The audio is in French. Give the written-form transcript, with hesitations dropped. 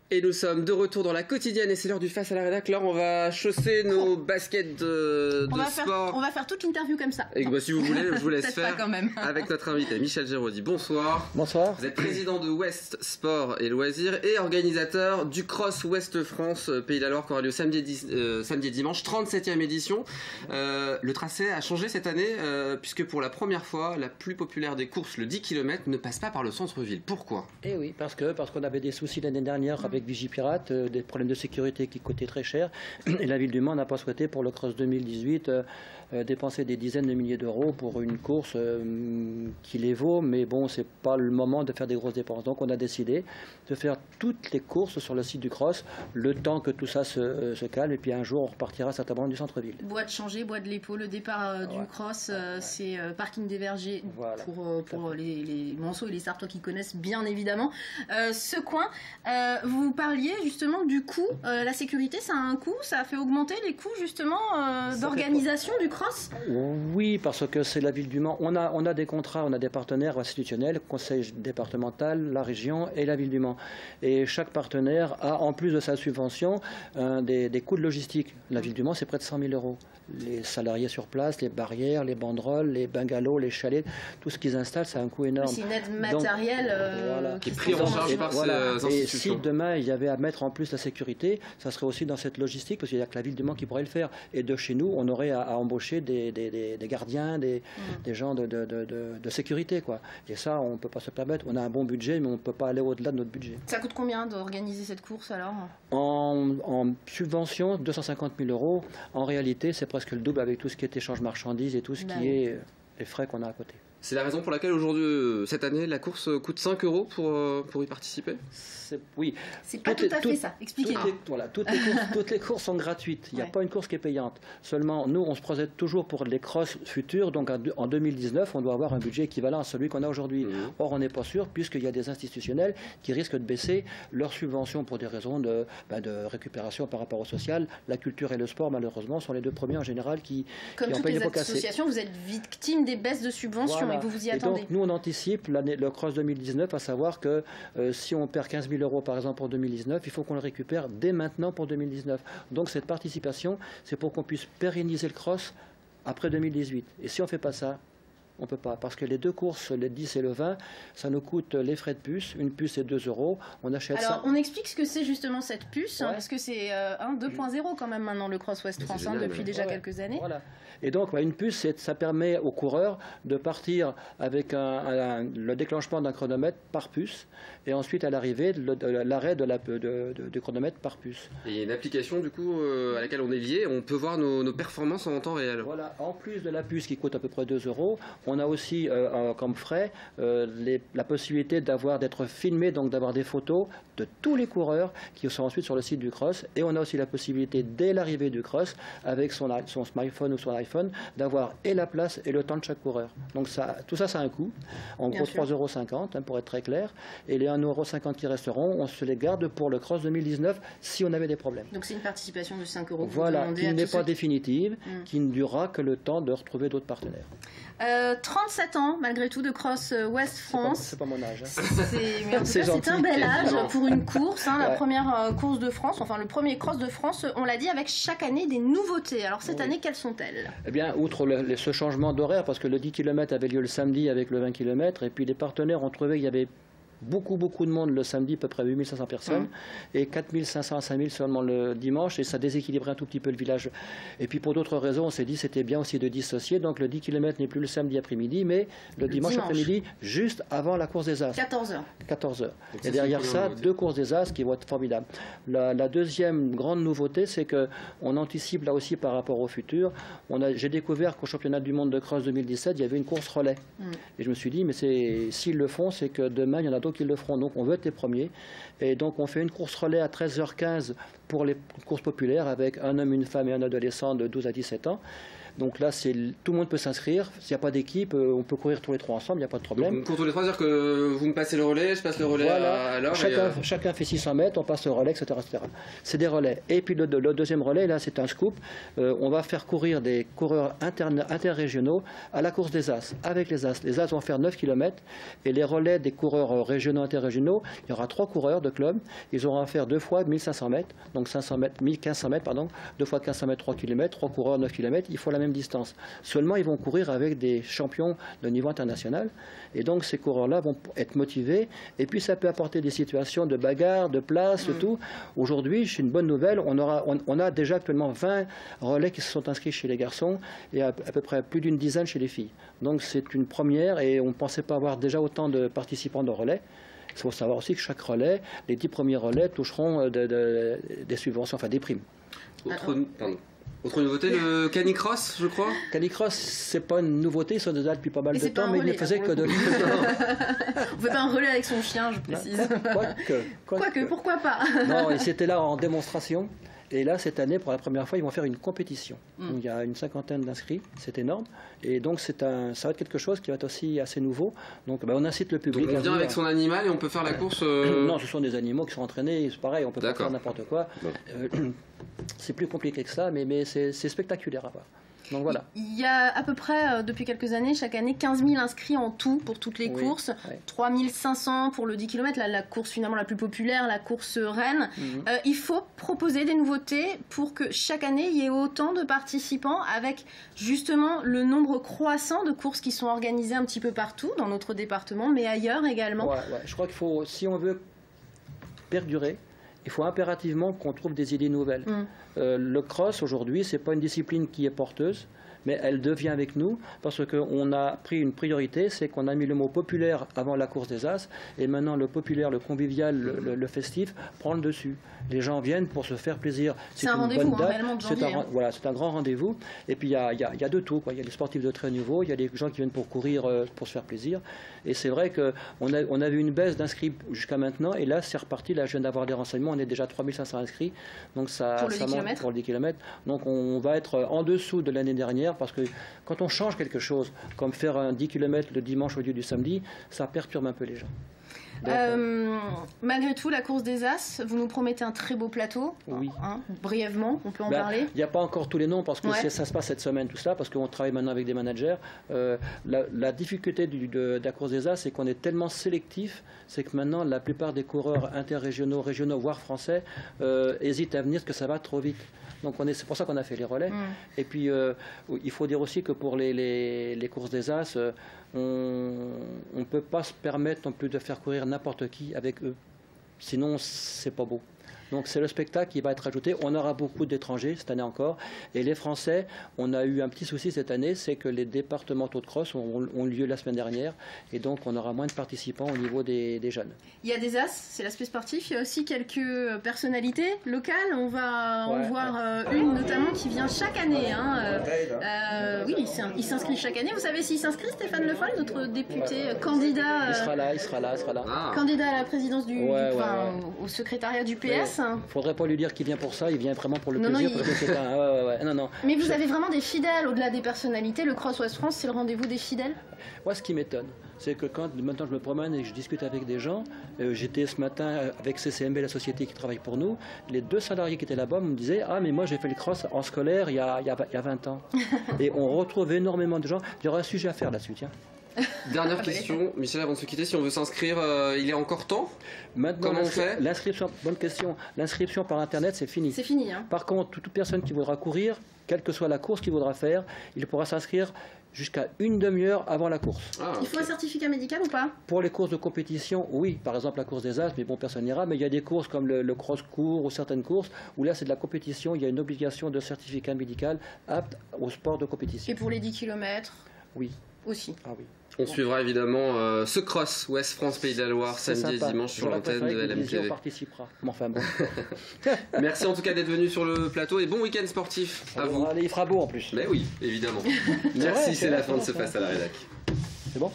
Et nous sommes de retour dans la quotidienne et c'est l'heure du face à la rédac. Là, on va chausser nos baskets de sport. On va faire toute l'interview comme ça. Et bah, si vous voulez, je vous laisse faire quand même. avec notre invité Michel Géraudy. Bonsoir. Bonsoir. Vous êtes président de West Sport et Loisirs et organisateur du Cross Ouest France Pays de la Loire qui aura lieu samedi et dimanche, 37e édition. Le tracé a changé cette année puisque pour la première fois, la plus populaire des courses, le 10 km, ne passe pas par le centre-ville. Pourquoi ? Eh oui, parce qu'on avait des soucis l'année dernière avec Vigipirate, des problèmes de sécurité qui coûtaient très cher. Et la ville du Mans n'a pas souhaité pour le Cross 2018 dépenser des dizaines de milliers d'euros pour une course qui les vaut, mais bon, c'est pas le moment de faire des grosses dépenses. Donc on a décidé de faire toutes les courses sur le site du Cross, le temps que tout ça se calme, et puis un jour on repartira certainement du centre-ville. Bois de Changé, Bois de l'Épau, le départ du Cross, c'est parking des Vergers pour les Monceaux et les Sartois qui connaissent bien évidemment ce coin. Vous parliez justement du coût, la sécurité ça a un coût, ça a fait augmenter les coûts justement d'organisation du Cross. Oui, parce que c'est la ville du Mans. On a des contrats, on a des partenaires institutionnels, conseil départemental, la région et la ville du Mans. Et chaque partenaire a, en plus de sa subvention, des coûts de logistique. La ville du Mans, c'est près de 100 000 euros. Les salariés sur place, les barrières, les banderoles, les bungalows, les chalets, tout ce qu'ils installent, ça a un coût énorme. C'est une aide matérielle qui est prise en charge par ces institutions. Et si demain il y avait à mettre en plus la sécurité, ça serait aussi dans cette logistique, parce qu'il n'y a que la ville du Mans qui pourrait le faire. Et de chez nous, on aurait à embaucher des gardiens, des gens de sécurité, quoi. Et ça, on ne peut pas se permettre. On a un bon budget, mais on ne peut pas aller au-delà de notre budget. Ça coûte combien d'organiser cette course alors ? En subvention, 250 000 euros. En réalité, c'est presque le double avec tout ce qui est échange marchandises et tout ce qui est les frais qu'on a à côté. C'est la raison pour laquelle aujourd'hui, cette année, la course coûte 5 euros pour y participer ? Oui. C'est pas tout à fait ça. Expliquez-nous. Toutes les courses sont gratuites. Il n'y a pas une course qui est payante. Seulement, nous, on se projette toujours pour les crosses futures. Donc, en 2019, on doit avoir un budget équivalent à celui qu'on a aujourd'hui. Or, on n'est pas sûr, puisqu'il y a des institutionnels qui risquent de baisser leurs subventions pour des raisons de récupération par rapport au social. La culture et le sport, malheureusement, sont les deux premiers en général qui Comme en toutes payent les les pots cassés. associations, vous êtes victime des baisses de subventions et vous vous y attendez. Donc, nous, on anticipe le Cross 2019, à savoir que si on perd 15 000 euros, par exemple, pour 2019, il faut qu'on le récupère dès maintenant pour 2019. Donc, cette participation, c'est pour qu'on puisse pérenniser le Cross après 2018. Et si on ne fait pas ça, on ne peut pas, parce que les deux courses, le 10 et le 20, ça nous coûte les frais de puce. Une puce, c'est 2 euros. On achète ça. Alors, on explique ce que c'est justement cette puce, parce que c'est 2.0 quand même maintenant, le Cross Ouest France, depuis déjà quelques années. Voilà. Et donc, une puce, ça permet aux coureurs de partir avec le déclenchement d'un chronomètre par puce, et ensuite, à l'arrivée, l'arrêt du chronomètre par puce. Et il y a une application, du coup, à laquelle on est lié. On peut voir nos performances en temps réel. Voilà. En plus de la puce qui coûte à peu près 2 euros, on a aussi comme frais la possibilité d'être filmé, donc d'avoir des photos de tous les coureurs qui sont ensuite sur le site du Cross. Et on a aussi la possibilité, dès l'arrivée du Cross, avec son smartphone ou son iPhone, d'avoir et la place et le temps de chaque coureur. Donc tout ça, ça a un coût. En gros, 3,50 euros, pour être très clair. Et les 1,50 euros qui resteront, on se les garde pour le Cross 2019 si on avait des problèmes. Donc c'est une participation de 5 euros. Voilà, qui n'est pas définitive, qui ne durera que le temps de retrouver d'autres partenaires. 37 ans, malgré tout, de Cross Ouest France. C'est pas mon âge. C'est un bel âge pour une course, la première course de France, enfin le premier Cross de France, on l'a dit, avec chaque année des nouveautés. Alors cette année, quelles sont-elles ? Eh bien, outre ce changement d'horaire, parce que le 10 km avait lieu le samedi avec le 20 km, et puis les partenaires ont trouvé qu'il y avait beaucoup de monde le samedi, à peu près 8500 personnes, et 4500 à 5000 seulement le dimanche, et ça déséquilibrait un tout petit peu le village. Et puis pour d'autres raisons, on s'est dit c'était bien aussi de dissocier, donc le 10 km n'est plus le samedi après-midi, mais le dimanche après-midi, juste avant la course des As. 14h. 14h. Et derrière ça, 2 courses des As qui vont être formidables. La deuxième grande nouveauté, c'est qu'on anticipe là aussi par rapport au futur. J'ai découvert qu'au championnat du monde de cross 2017, il y avait une course relais. Et je me suis dit, mais s'ils le font, c'est que demain, il y en a d'autres qui le feront. Donc on veut être les premiers. Et donc on fait une course relais à 13h15 pour les courses populaires avec un homme, une femme et un adolescent de 12 à 17 ans. Donc là, tout le monde peut s'inscrire. S'il n'y a pas d'équipe, on peut courir tous les 3 ensemble, il n'y a pas de problème. Donc, pour tous les 3, c'est-à-dire que vous me passez le relais, je passe le relais à l'heure. Chacun fait 600 mètres, on passe le relais, etc. etc. C'est des relais. Et puis le deuxième relais, là, c'est un scoop. On va faire courir des coureurs interrégionaux à la course des As, avec les As. Les As vont faire 9 km et les relais des coureurs régionaux, interrégionaux, il y aura 3 coureurs de club. Ils auront à faire 2 fois 1500 mètres, donc 1500 mètres, pardon, 2 fois 1500 mètres, 3 km, 3 coureurs, 9 km, il faut la même distance. Seulement, ils vont courir avec des champions de niveau international. Et donc, ces coureurs-là vont être motivés. Et puis, ça peut apporter des situations de bagarre, de place, tout. Aujourd'hui, c'est une bonne nouvelle. On a déjà actuellement 20 relais qui se sont inscrits chez les garçons et à peu près plus d'une dizaine chez les filles. Donc, c'est une première et on ne pensait pas avoir déjà autant de participants de relais. Il faut savoir aussi que chaque relais, les 10 premiers relais toucheront des subventions, enfin des primes. Autre nouveauté, le canicross, je crois. Canicross, c'est pas une nouveauté, ils sont déjà depuis pas mal de temps, mais ils ne faisaient que de lui. On fait pas un relais avec son chien, je précise. Quoique, pourquoi pas. Non, ils étaient là en démonstration. Et là, cette année, pour la première fois, ils vont faire une compétition. Donc, il y a une 50aine d'inscrits, c'est énorme. Et donc, ça va être quelque chose qui va être aussi assez nouveau. Donc, on incite le public. Donc, on vient avec son animal et on peut faire la course Non, ce sont des animaux qui sont entraînés, c'est pareil, on peut pas faire n'importe quoi. C'est plus compliqué que ça, mais c'est spectaculaire à voir. Donc voilà. Il y a à peu près, depuis quelques années, chaque année, 15 000 inscrits en tout pour toutes les courses. 3 500 pour le 10 km, la course finalement la plus populaire, la course Rennes. Il faut proposer des nouveautés pour que chaque année, il y ait autant de participants avec justement le nombre croissant de courses qui sont organisées un petit peu partout dans notre département, mais ailleurs également. Je crois qu'il faut, si on veut perdurer, il faut impérativement qu'on trouve des idées nouvelles. Le cross, aujourd'hui, ce n'est pas une discipline qui est porteuse, mais elle devient avec nous parce qu'on a pris une priorité, c'est qu'on a mis le mot populaire avant la course des As, et maintenant le populaire, le convivial, le festif prend le dessus. Les gens viennent pour se faire plaisir. C'est un rendez-vous, réellement, de janvier. Voilà, c'est un grand rendez-vous. Et puis il y a de tout, quoi. Il y a les sportifs de très haut niveau, il y a des gens qui viennent pour courir, pour se faire plaisir. Et c'est vrai qu'on a vu une baisse d'inscrits jusqu'à maintenant, et là c'est reparti. Là je viens d'avoir des renseignements, on est déjà 3500 inscrits. Donc ça monte pour le 10 km. Donc on va être en dessous de l'année dernière, parce que quand on change quelque chose, comme faire un 10 km le dimanche au lieu du samedi, ça perturbe un peu les gens. Malgré tout, la course des As, vous nous promettez un très beau plateau. Oui. Brièvement, on peut en parler. Il n'y a pas encore tous les noms parce que ça se passe cette semaine, tout ça, parce qu'on travaille maintenant avec des managers. La difficulté de la course des As, c'est qu'on est tellement sélectif, c'est que maintenant la plupart des coureurs interrégionaux, régionaux, voire français, hésitent à venir parce que ça va trop vite. Donc c'est pour ça qu'on a fait les relais. Et puis il faut dire aussi que pour les courses des As, on ne peut pas se permettre non plus de faire courir n'importe qui avec eux. Sinon, c'est pas beau. Donc c'est le spectacle qui va être ajouté. On aura beaucoup d'étrangers cette année encore. Et les Français, on a eu un petit souci cette année, c'est que les départementaux de cross ont lieu la semaine dernière. Et donc on aura moins de participants au niveau des jeunes. Il y a des As, c'est l'aspect sportif. Il y a aussi quelques personnalités locales. On va en voir une notamment qui vient chaque année. Oui, il s'inscrit chaque année. Vous savez s'il s'inscrit, Stéphane Le Foll, notre député candidat. Il sera là. Candidat à la présidence au secrétariat du PS. Il ne faudrait pas lui dire qu'il vient pour ça, il vient vraiment pour le plaisir. Non. Mais vous avez vraiment des fidèles au-delà des personnalités. Le Cross Ouest France, c'est le rendez-vous des fidèles. Moi, ce qui m'étonne, c'est que quand maintenant je me promène et que je discute avec des gens, j'étais ce matin avec CCMB, la société qui travaille pour nous, les 2 salariés qui étaient là-bas me disaient « Ah, mais moi j'ai fait le cross en scolaire il y a 20 ans. » Et on retrouve énormément de gens. Il y aura un sujet à faire là-dessus, tiens. Dernière question, Michel, avant de se quitter, si on veut s'inscrire, il est encore temps? Maintenant, comment on fait? L'inscription, bonne question. L'inscription par Internet, c'est fini. C'est fini. Par contre, toute personne qui voudra courir, quelle que soit la course qu'il voudra faire, il pourra s'inscrire jusqu'à une demi-heure avant la course. Il faut un certificat médical ou pas? Pour les courses de compétition, oui. Par exemple, la course des As, mais bon, personne n'ira. Mais il y a des courses comme le cross-court ou certaines courses où là, c'est de la compétition. Il y a une obligation de certificat médical apte au sport de compétition. Et pour les 10 km? Oui. Aussi. Ah oui. On suivra évidemment ce cross Ouest France Pays de la Loire samedi et dimanche sur l'antenne de LMTV. On participera. Enfin bon. Merci en tout cas d'être venu sur le plateau et bon week-end sportif à vous. Allez, il fera beau en plus. Mais oui, évidemment. Merci, c'est la fin de ce Face à la Rédac. C'est bon.